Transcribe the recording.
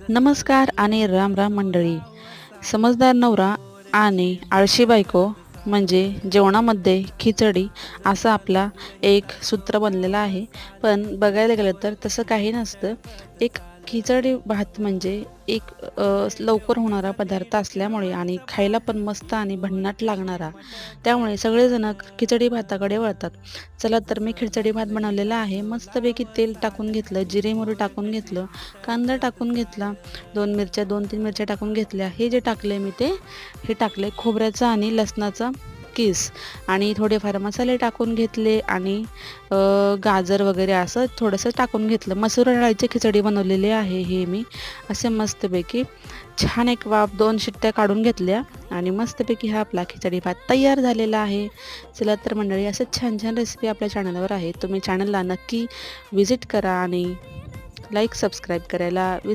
नमस्कार आणि राम राम मंडळी. समजदार नवरा आणि आळशी बायको म्हणजे जेवणामध्ये खिचडी असा आपला एक सूत्र बनलेला आहे. पण बघायला गेलं तर तसं काही नसतं. एक खिचडी भात म्हणजे एक लवकर होणारा पदार्थ असल्यामुळे आणि खायला पण मस्त आणि भन्नाट लागणारा, त्यामुळे सगळेजण खिचडी भाताकडे वळतात. चला तर मी खिचडी भात बनवलेला आहे. मस्तपैकी तेल टाकून घेतलं, जिरे मोहरी टाकून घेतलं, कांदा टाकून घेतला, 2-3 मिरच्या टाकून घेतल्या. हे जे टाकले मी हे टाकले खोबऱ्याचा आणि लसणाचा किस आणि थोडेफार मसाले टाकून घेतले आणि गाजर वगैरे असं थोडंसं टाकून घेतलं. मसूर डाळीची खिचडी बनवलेली आहे हे मी. असे मस्तपैकी छान एक वाफ 2 शिट्ट्या काढून घेतल्या आणि मस्तपैकी हा आपला खिचडी भात तयार झालेला आहे. चला तर मंडळी, असं छान छान रेसिपी आपल्या चॅनलवर आहे. तुम्ही चॅनलला नक्की व्हिजिट करा आणि लाईक सबस्क्राईब करायला